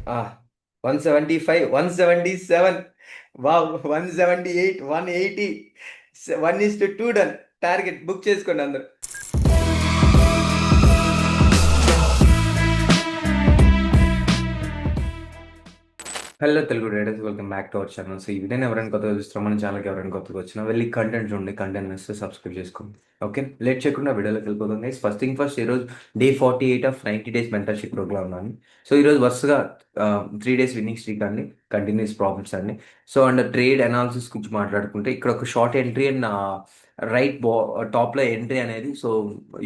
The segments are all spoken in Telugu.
175, 177. వావ్, 178, 180. 1:2 డన్. టార్గెట్ బుక్ చేసుకోండి అందరు. Hello Telugu riders, welcome back to our channel. So ఈ వీడియోని ఎవరైనా కొత్తగా చూస్తారో మన ఛానల్కి ఎవరైనా కొత్తగా వచ్చినా వెళ్ళి కంటెంట్ చూడండి, కంటెంట్ నచ్చితే సబ్స్క్రైబ్ చేసుకోండి. ఓకే, లేట్ చేయకుండా వీడియోలోకి వెళ్ళిపోతుంది గైస్. ఫస్ట్ థింగ్ ఫస్ట్, ఈరోజు day 48 of 90 days mentorship program ఉన్నాను. సో ఈరోజు వరుసగా 3 డేస్ విన్నింగ్ స్ట్రీక్ అండి, కంటిన్యూస్ ప్రాఫిట్స్ అండి. సో అండ్ ట్రేడ్ అనాలిసిస్ గురించి మాట్లాడుకుంటే ఇక్కడ ఒక షార్ట్ ఎంట్రీ అండ్ రైట్ టాప్లో ఎంట్రీ అనేది సో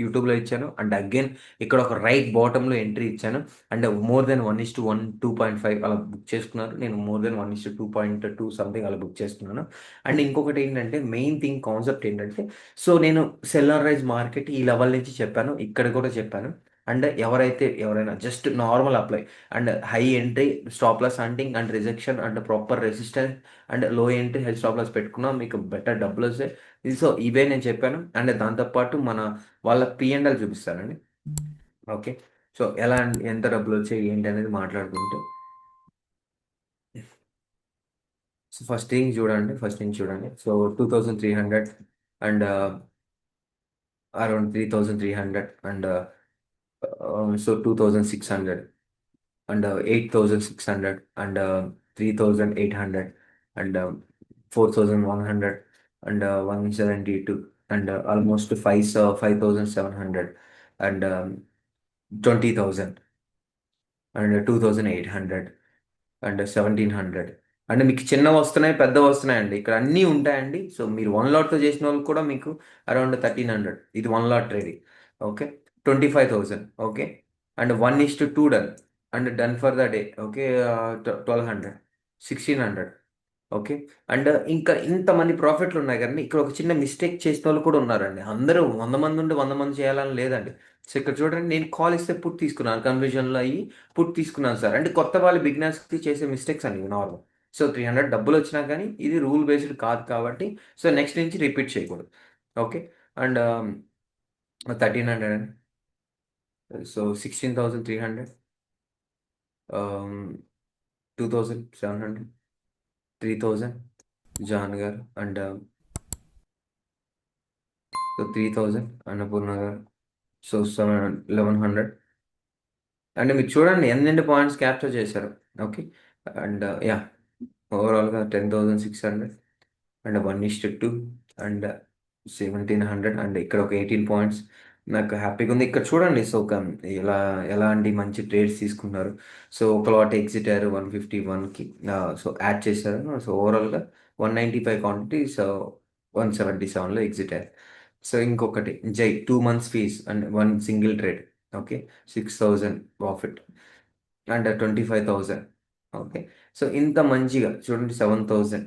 యూట్యూబ్లో ఇచ్చాను. అండ్ అగైన్ ఇక్కడ ఒక రైట్ బాటంలో ఎంట్రీ ఇచ్చాను. అండ్ మోర్ దెన్ 1:1, 2.5 అలా బుక్ చేసుకున్నారు. నేను మోర్ దెన్ 1:2.2 సంథింగ్ అలా బుక్ చేసుకున్నాను. అండ్ ఇంకొకటి ఏంటంటే, మెయిన్ థింగ్ కాన్సెప్ట్ ఏంటంటే, సో నేను సెల్లర్ రైజ్ మార్కెట్ ఈ లెవెల్ నుంచి చెప్పాను, ఇక్కడ కూడా చెప్పాను. అండ్ ఎవరైనా just normal apply and high entry stop loss hunting and rejection and proper resistance and low entry high stop loss పెట్టుకున్నా మీకు బెటర్ డబ్బులు వస్తాయి. సో ఇవే నేను చెప్పాను. అండ్ దాంతోపాటు వాళ్ళ పిఎండ్ఎల్ చూపిస్తానండి. ఓకే, సో ఎంత డబ్బులు వచ్చాయి ఏంటి అనేది మాట్లాడుకుంటే, సో ఫస్ట్ థింగ్ చూడండి. So 2300 and around 3300 and so 2600 and 8600 and 3800 and 4100 and 172 and almost 5700 and 20,000 and 2800 and 1700. అంటే మీకు చిన్నవి వస్తున్నాయి, పెద్దవి వస్తున్నాయండి, ఇక్కడ అన్నీ ఉంటాయండి. సో మీరు 1 లాట్తో చేసిన వాళ్ళు కూడా మీకు అరౌండ్ 1300. ఇది 1 lot trading. Okay, 25,000. Okay, and 1:2 done and done for the day. Okay, 1200, 1600. Okay, and ఇంకా ఇంతమంది ప్రాఫిట్లు ఉన్నాయి కదండి. ఇక్కడ ఒక చిన్న మిస్టేక్ చేసిన వాళ్ళు కూడా ఉన్నారండి. అందరూ 100 మంది ఉండి 100 మంది చేయాలని లేదండి. సో ఇక్కడ చూడండి, నేను కాల్ ఇస్తే పుట్ తీసుకున్నాను, కన్వర్జన్లో అయ్యి పుట్ తీసుకున్నాను సార్. అంటే కొత్త వాళ్ళు బిగినర్స్కి చేసే మిస్టేక్స్ అండి నార్మల్. సో 300 డబ్బులు వచ్చినా కానీ ఇది రూల్ బేస్డ్ కాదు కాబట్టి సో నెక్స్ట్ నుంచి రిపీట్ చేయకూడదు. ఓకే, అండ్ 1300 అండి. సో 16,300, 2700, 3000 జాన్ గారు అండ్ సో 3000 అన్నపూర్ణ గారు. సో 1100. అంటే మీరు చూడండి ఎన్నెన్ని పాయింట్స్ క్యాప్చర్ చేశారు. ఓకే, అండ్ యా, ఓవరాల్గా 10,600 అండ్ 1:2 అండ్ 1700 అండ్ ఇక్కడ ఒక 18 పాయింట్స్. నాకు హ్యాపీగా ఉంది. ఇక్కడ చూడండి, సో ఒక ఎలా ఎలాంటి మంచి ట్రేడ్స్ తీసుకున్నారు. సో ఒక లాట్ ఎగ్జిట్ అయ్యారు 151కి. సో యాడ్ చేశారు. సో ఓవరాల్గా 195 క్వాంటిటీ, సో 177లో ఎగ్జిట్ అయ్యారు. సో ఇంకొకటి జై 2 months fees and one single trade. Okay, 6,000 profit and 25,000. Okay, so ఇంత మంచిగా చూడండి, 7,000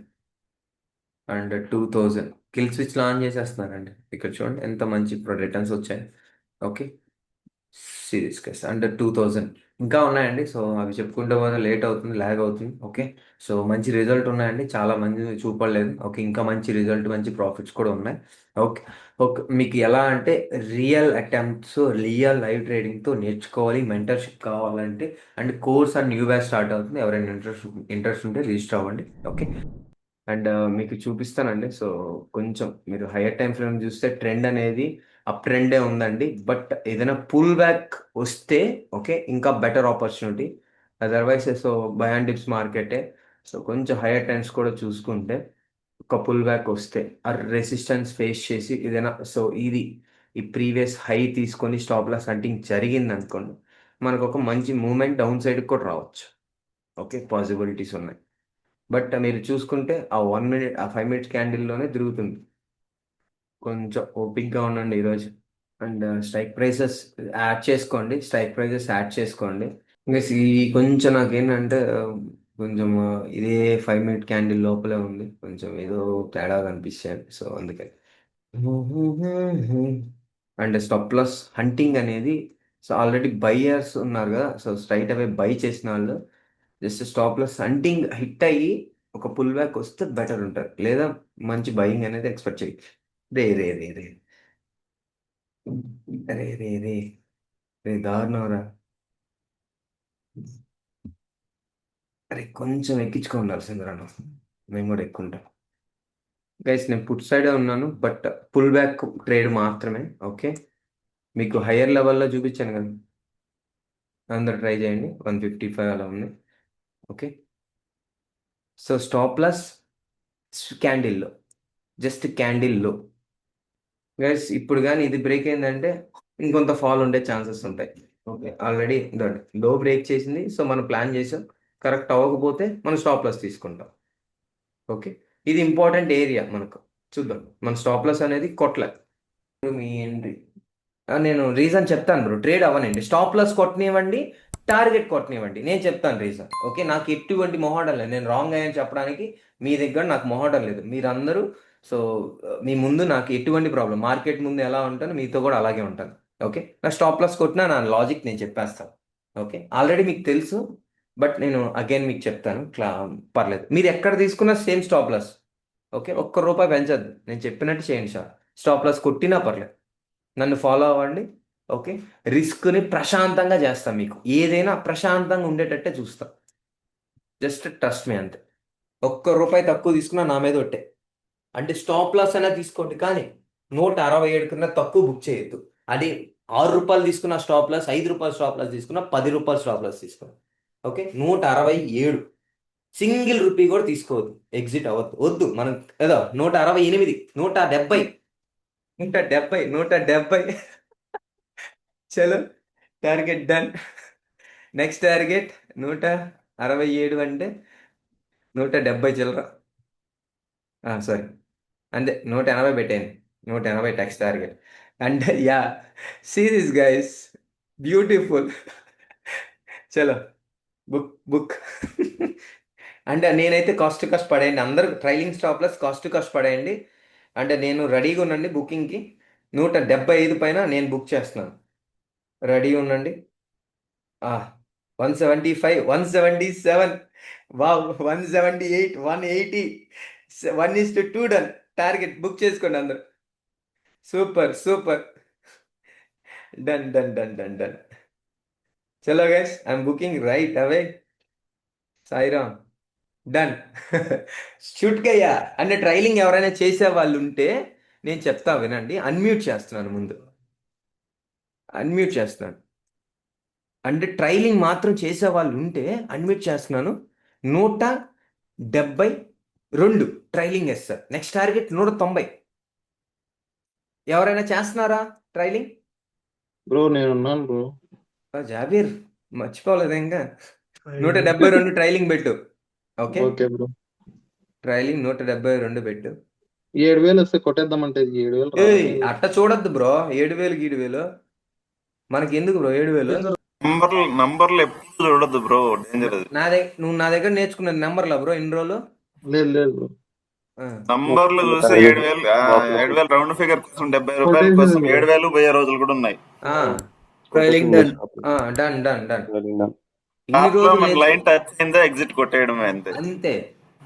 అండ్ 2,000 కిల్ స్విచ్ లాంచ్ చేసేస్తున్నారండి. ఇక్కడ చూడండి ఎంత మంచి రిటర్న్స్ వచ్చాయి. ఓకే, సిరీస్ కేస్ అండ్ 2,000 ఇంకా ఉన్నాయండి. సో అవి చెప్పుకుంటే పోతే లేట్ అవుతుంది, ల్యాగ్ అవుతుంది. ఓకే, సో మంచి రిజల్ట్ ఉన్నాయండి, చాలా మంది చూపడలేదు. ఓకే, ఇంకా మంచి రిజల్ట్, మంచి ప్రాఫిట్స్ కూడా ఉన్నాయి. ఓకే, ఓకే, మీకు ఎలా అంటే రియల్ అటెంప్ట్స్, రియల్ లైవ్ ట్రేడింగ్తో నేర్చుకోవాలి, మెంటర్షిప్ కావాలంటే and course and new batch start అవుతుంది. ఎవరైనా ఇంట్రెస్ట్ ఉంటే రిజిస్టర్ అవ్వండి. ఓకే, అండ్ మీకు చూపిస్తానండి. సో కొంచెం మీరు హైయర్ టైం ఫ్రేమ్ చూస్తే ట్రెండ్ అనేది అప్ ట్రెండే ఉందండి. బట్ ఏదైనా పుల్ బ్యాక్ వస్తే ఓకే, ఇంకా better opportunity. Otherwise so buy and dips మార్కెటే. సో కొంచెం హైయర్ టైమ్స్ కూడా చూసుకుంటే ఒక పుల్ బ్యాక్ వస్తే ఆ రెసిస్టెన్స్ ఫేస్ చేసి ఏదైనా సో ఈ ప్రీవియస్ హై తీసుకొని స్టాప్ లాస్ హంటింగ్ జరిగింది అనుకోండి, మనకు ఒక మంచి మూమెంట్ డౌన్ సైడ్ కూడా రావచ్చు. ఓకే, పాసిబిలిటీస్ ఉన్నాయి. బట్ మీరు చూసుకుంటే ఆ 1 మినిట్, ఆ 5 మినిట్స్ క్యాండిల్లోనే తిరుగుతుంది. కొంచెం ఓపిక్గా ఉండండి ఈరోజు. అండ్ స్ట్రైక్ ప్రైజెస్ యాడ్ చేసుకోండి. ఇంకా కొంచెం నాకేంటంటే కొంచెం ఇదే 5 మినిట్ క్యాండిల్ లోపలే ఉంది, కొంచెం ఏదో తేడా కనిపిస్తాయి. సో అందుకే అండ్ స్టాప్ లాస్ హంటింగ్ అనేది, సో ఆల్రెడీ బయ్యర్స్ ఉన్నారు కదా, సో స్ట్రైట్ అవే బై చేసిన వాళ్ళు just stop loss hunting hit అయ్యి ఒక పుల్ బ్యాక్ వస్తే బెటర్ ఉంటుంది, లేదా మంచి బయింగ్ అనేది ఎక్స్పెక్ట్ చేయొచ్చు. రే రే రే రే రే రే రే రే దారుణంరా. అరే కొంచెం ఎక్కించుకొని ఉండాల్సింది రాను, మేము కూడా ఎక్కుంటాం. గైస్ నేను పుట్ సైడే ఉన్నాను, బట్ పుల్ బ్యాక్ ట్రేడ్ మాత్రమే. ఓకే, మీకు హయ్యర్ లెవెల్లో చూపించాను కదా, అందరు ట్రై చేయండి. 155 అలా ఉంది. ఓకే, సో స్టాప్ ప్లస్ క్యాండిల్లో, జస్ట్ క్యాండిల్లో గైస్. ఇప్పుడు కానీ ఇది బ్రేక్ అయిందంటే ఇంకొంత ఫాల్ ఉండే ఛాన్సెస్ ఉంటాయి. ఓకే, ఆల్రెడీ లో బ్రేక్ చేసింది, సో మనం ప్లాన్ చేసాం. కరెక్ట్ అవ్వకపోతే మనం స్టాప్ లాస్ తీసుకుంటాం. ఓకే, ఇది ఇంపార్టెంట్ ఏరియా మనకు. చూద్దాం, మన స్టాప్ లాస్ అనేది కొట్ల. మీ ఏంటి, నేను రీజన్ చెప్తాను బ్రో. ట్రేడ్ అవ్వనండి, స్టాప్ లాస్ కొట్టనివ్వండి, టార్గెట్ కొట్టనివ్వండి, నేను చెప్తాను రీజన్. ఓకే, నాకు ఎటువంటి మొహడం లేదు, నేను రాంగ్ అయ్యాని చెప్పడానికి మీ దగ్గర నాకు మొహడం లేదు. మీరందరూ సో మీ ముందు నాకు ఎటువంటి ప్రాబ్లం, మార్కెట్ ముందు ఎలా ఉంటాను మీతో కూడా అలాగే ఉంటాను. ఓకే, నా స్టాప్ లాస్ కొట్టినా నా లాజిక్ నేను చెప్పేస్తాను. ఓకే, ఆల్రెడీ మీకు తెలుసు, బట్ నేను అగైన్ మీకు చెప్తాను. పర్లేదు, మీరు ఎక్కడ తీసుకున్నా సేమ్ స్టాప్ లాస్. ఓకే, ఒక్క రూపాయి పెంచద్దు, నేను చెప్పినట్టు చేయండి సార్. స్టాప్ లాస్ కొట్టినా పర్లేదు, నన్ను ఫాలో అవ్వండి. ఓకే, రిస్క్ని ప్రశాంతంగా చేస్తాం, మీకు ఏదైనా ప్రశాంతంగా ఉండేటట్టే చూస్తాం. జస్ట్ ట్రస్ట్ మీ అంతే. ఒక్క రూపాయి తక్కువ తీసుకున్నా నా మీద ఒట్టే. అంటే స్టాప్ లాస్ అయినా తీసుకోండి, కానీ 167 కన్నా తక్కువ బుక్ చేయొద్దు. అది రూ. 6 తీసుకున్న స్టాప్ లాస్, రూ. 5 స్టాప్ లాస్ తీసుకున్న, రూ. 10 స్టాప్ లాస్ తీసుకున్నా. ఓకే, 167, సింగిల్ రూపీ కూడా తీసుకోవద్దు, ఎగ్జిట్ అవ్వద్దు, వద్దు. మనం ఏదో 168, 170, 170. చలో, టార్గెట్ డన్. నెక్స్ట్ టార్గెట్ 167 అంటే 170 చిల్లర. సారీ, అంతే, 180 పెట్టాను. 180 text target. And ya, see this guys, beautiful. చలో, బుక్. అంటే నేనైతే కాస్ట్ టు కాస్ట్ పడేయండి, అందరూ trailing stop loss cost to cost పడేయండి. అంటే నేను రెడీగా ఉండండి బుకింగ్కి. 175 పైన నేను బుక్ చేస్తున్నాను, రెడీ ఉండండి. 175, 177, వావ్, 178, 180, 1:2 డన్. టార్గెట్ బుక్ చేసుకోండి అందరు. Super super, done done done done done. చలో guys, I'm booking right away. Sairam, done. Shoot గయ్యా. అంటే ట్రైలింగ్ ఎవరైనా చేసే వాళ్ళు ఉంటే నేను చెప్తా వినండి. అన్మ్యూట్ చేస్తున్నాను ముందు, అన్మ్యూట్ చేస్తున్నాను. అంటే ట్రైలింగ్ మాత్రం చేసే వాళ్ళు ఉంటే అన్మ్యూట్ చేస్తున్నాను. 172 ట్రైలింగ్ వేస్తారు. Next target 190. ఎవరైనా చేస్తున్నారా ట్రైలింగ్? బ్రో నేనున్నాను బ్రో. జాబీర్, మర్చిపోలేదు ఇంకా. 172 ట్రైలింగ్ పెట్టు. Okay, okay bro. ట్రైలింగ్ 172 పెట్టు. 7,000 వస్తే కొట్టేద్దామంటే 7,000 ఏయ్, రావడం లేదు. అట్ట చూడొద్దు బ్రో, 7,000 7,000 మనకి ఎందుకు బ్రో 7,000? నంబర్లు ఎప్పుడు చూడొద్దు బ్రో, డేంజర్ అది. నువ్వు నా దగ్గర నేర్చుకున్న నెంబర్లా బ్రో ఇన్ని రోజులు? లేదు లేదు బ్రో. ఆ, నంబర్లు చూస్తే 7,000, 7,000 రౌండ్ ఫిగర్ కోసం, ₹70 కొట్టేసింది కోసం బ్రో. 7,000 పోయే రోజులు కూడా ఉన్నాయి. Trailing done. Done done done. ఇన్ని లాస్ట్ లో రోజులు మన లైన్ టచ్ అయిందా ఎగ్జిట్ కొట్టేయడమే అంతే. అంతే.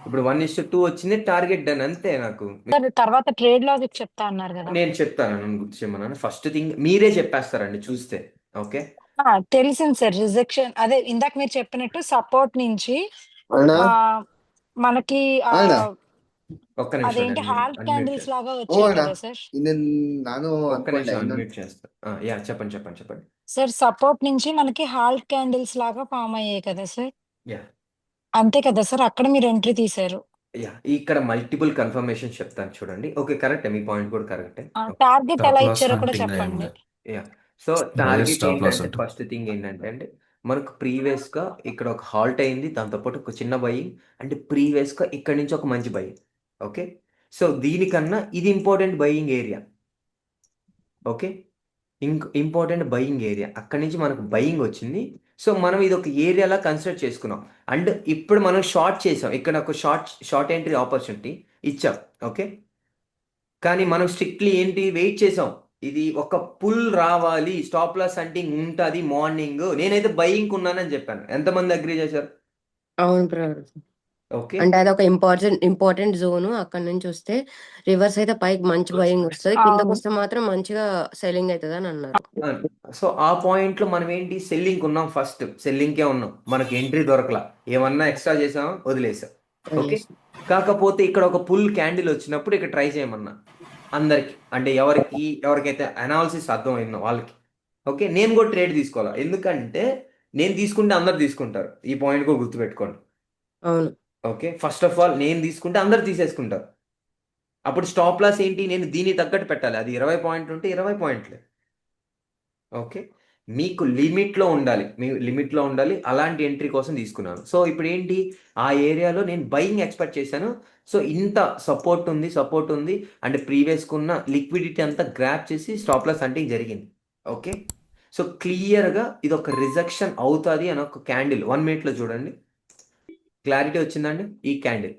ఇప్పుడు 1:2 వచ్చింది, టార్గెట్ డన్, అంతే. నాకు సార్ తర్వాత ట్రేడ్ లాజిక్ చెప్తా అన్నారు కదా. నేను చెప్తాను, నన్ను గుర్తు చేయమన్నాను. ఫస్ట్ థింగ్ మీరే చెప్పేస్తారండి చూస్తే. ఓకే, తెలిసింది సార్, రిజెక్షన్ అదే ఇందాక మీరు చెప్పినట్టు సపోర్ట్ నుంచి ఆ మనకి ఆ ఒక్క నిమిషం, అదేంటి నేను హాల్ అన్మ్యూట్ క్యాండిల్స్ చేస్తాను. లాగా వచ్చాయి కదా సార్. ఒక్క నిమిషం అన్మ్యూట్ చేస్తాను. యా, చెప్పండి చెప్పండి చెప్పండి. సార్ సపోర్ట్ నుంచి మనకి హాల్ క్యాండిల్స్ లాగా ఫామ్ అయ్యాయి కదా సార్. యా అంతే కదా సార్, అక్కడ మీరు ఎంట్రీ తీశారు. యా, ఇక్కడ మల్టిపుల్ కన్ఫర్మేషన్ చెప్తాను చూడండి. ఓకే, కరెక్టే, మీ పాయింట్ కూడా కరెక్టే. టార్గెట్ స్టాప్ ఎలా లాస్ ఇచ్చారో కూడా హంటింగ్ చెప్పండి. అయింది. Ya, so lower target stop loss ఏంటంటే, ఉంటుంది. ఫస్ట్ థింగ్ ఏంటంటే అంటే మనకు ప్రీవియస్గా ఇక్కడ ఒక హాల్ట్ అయింది, దాంతోపాటు ఒక చిన్న బయింగ్. అంటే ప్రీవియస్గా ఇక్కడ నుంచి ఒక మంచి బయింగ్. ఓకే, సో దీనికన్నా ఇది important buying area. Okay, important buying area, అక్కడి నుంచి మనకు బయింగ్ వచ్చింది. సో మనం ఇది ఒక ఏరియాలా కన్సిడర్ చేసుకున్నాం. అండ్ ఇప్పుడు మనం షార్ట్ చేసాం, ఇక్కడ ఒక షార్ట్ ఎంట్రీ ఆపర్చునిటీ ఇచ్చాం. ఓకే, కానీ మనం స్ట్రిక్ట్లీ ఏంటి వెయిట్ చేసాం, ఇది ఒక పుల్ రావాలి, స్టాప్ లాస్ హంటింగ్ ఉంటుంది మార్నింగ్. నేనైతే బయింగ్ ఉన్నానని చెప్పాను. ఎంతమంది అగ్రీ చేశారు? అవును బ్రదర్. ఓకే అంటే అదొక ఇంపార్టెంట్ జోన్. అక్కడ నుంచి వస్తే రివర్స్ అయితే పైకి మంచి బయింగ్ వస్తుంది, కిందకు అవును. వస్తే మాత్రం మంచిగా సెల్లింగ్ అవుతుంది అని అన్నారు. సో ఆ పాయింట్ లో మనం ఏంటి సెల్లింగ్ ఉన్నాం, ఫస్ట్ సెల్లింగ్కే ఉన్నాం, మనకి ఎంట్రీ దొరకలా, ఏమన్నా ఎక్స్ట్రా చేసామా వదిలేసాం. ఓకే, కాకపోతే ఇక్కడ ఒక పుల్ క్యాండిల్ వచ్చినప్పుడు ఇక్కడ ట్రై చేయమన్నా అందరికి, అంటే ఎవరికైతే అనాలిసిస్ అర్థమైందో వాళ్ళకి. ఓకే, నేను కూడా ట్రేడ్ తీసుకోవాలా, ఎందుకంటే నేను తీసుకుంటే అందరు తీసుకుంటారు, ఈ పాయింట్ కూడా గుర్తుపెట్టుకోండి. అవును. ఓకే, ఫస్ట్ ఆఫ్ ఆల్ నేను తీసుకుంటే అందరు తీసేసుకుంటారు. అప్పుడు స్టాప్ లాస్ ఏంటి, నేను దీనికి తగ్గట్టు పెట్టాలి, అది 20 పాయింట్లు ఉంటే 20 పాయింట్లే. ఓకే, మీకు లిమిట్లో ఉండాలి, మీ లిమిట్లో ఉండాలి, అలాంటి ఎంట్రీ కోసం తీసుకున్నాను. సో ఇప్పుడు ఏంటి, ఆ ఏరియాలో నేను బయింగ్ ఎక్స్పెక్ట్ చేశాను. సో ఇంత సపోర్ట్ ఉంది అంటే ప్రీవియస్కున్న లిక్విడిటీ అంతా గ్రాప్ చేసి స్టాప్ లాస్ అంటే జరిగింది. ఓకే, సో క్లియర్గా ఇది ఒక రిజెక్షన్ అవుతుంది అని ఒక క్యాండిల్ 1 మినిట్లో చూడండి, క్లారిటీ వచ్చిందండి. ఈ క్యాండిల్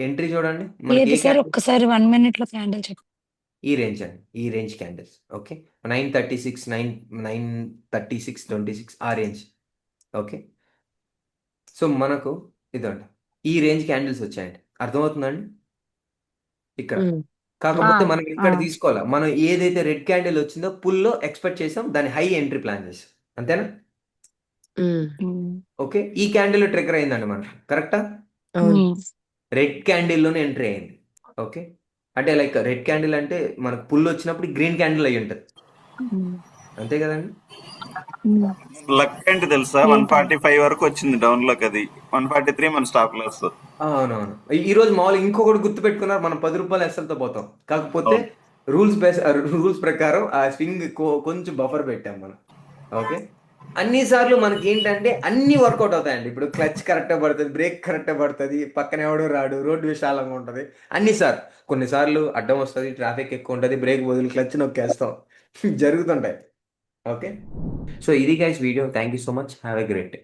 ఎంట్రీ చూడండి, మనకి ఏది ఏ సార్? క్యాండిల్, ఒక్కసారి 1 మినిట్ లో క్యాండిల్ చెప్పు. ఈ రేంజ్ అండి, ఈ రేంజ్ క్యాండిల్స్. ఓకే, 936 936 ఆ రేంజ్. ఓకే, సో మనకు ఇదండి, ఈ రేంజ్ క్యాండిల్స్ వచ్చాయండి, అర్థమవుతుందండి ఇక్కడ. ఉమ్. కాకపోతే ఆ, మనం ఇక్కడ ఆ. తీసుకోవాలా, మనం ఏదైతే రెడ్ క్యాండిల్ వచ్చిందో పుల్లో ఎక్స్పెక్ట్ చేసాం, దాని హై ఎంట్రీ ప్లాన్ చేసాం, అంతేనా? ఉమ్. ఉమ్. ఓకే, ఈ క్యాండిల్ ట్రిగర్ అయిందండి మనకి, కరెక్టా? అవును. ఉమ్. రెడ్ క్యాండిల్లోనే ఎంట్రీ అయింది. ఓకే, అంటే లైక్ రెడ్ క్యాండిల్ అంటే మనకు పుల్ వచ్చినప్పుడు గ్రీన్ క్యాండిల్ అయి ఉంటుంది, ఉమ్. అంతే కదండి? ఉమ్. లక్ ఏంటి తెలుసా, ఏంటండి? 145 వరకు వచ్చింది డౌన్ లోకి, అది 143 మన స్టాప్ లాస్. అవునవును, ఈ రోజు మామూలు ఇంకొకటి గుర్తు పెట్టుకున్నారు, మనం 10 రూపాయలు ఎస్ఎల్తో పోతాం, కాకపోతే రూల్స్ ప్రకారం ఆ స్వింగ్ కొంచెం బఫర్ పెట్టాం మనం. ఓకే, అన్నిసార్లు మనకి ఏంటంటే అన్ని వర్కౌట్ అవుతాయండి. ఇప్పుడు క్లచ్ కరెక్ట్గా పడుతుంది, బ్రేక్ కరెక్ట్గా పడుతుంది, పక్కన ఎవడో రాడు, రోడ్డు విశాలంగా ఉంటుంది అన్నిసార్లు. కొన్నిసార్లు అడ్డం వస్తుంది, ట్రాఫిక్ ఎక్కువ ఉంటుంది, బ్రేక్ బదులు క్లచ్ నొక్కేస్తాం, జరుగుతుంటాయి. ఓకే, సో ఇది guys video, thank you so much, have a great day.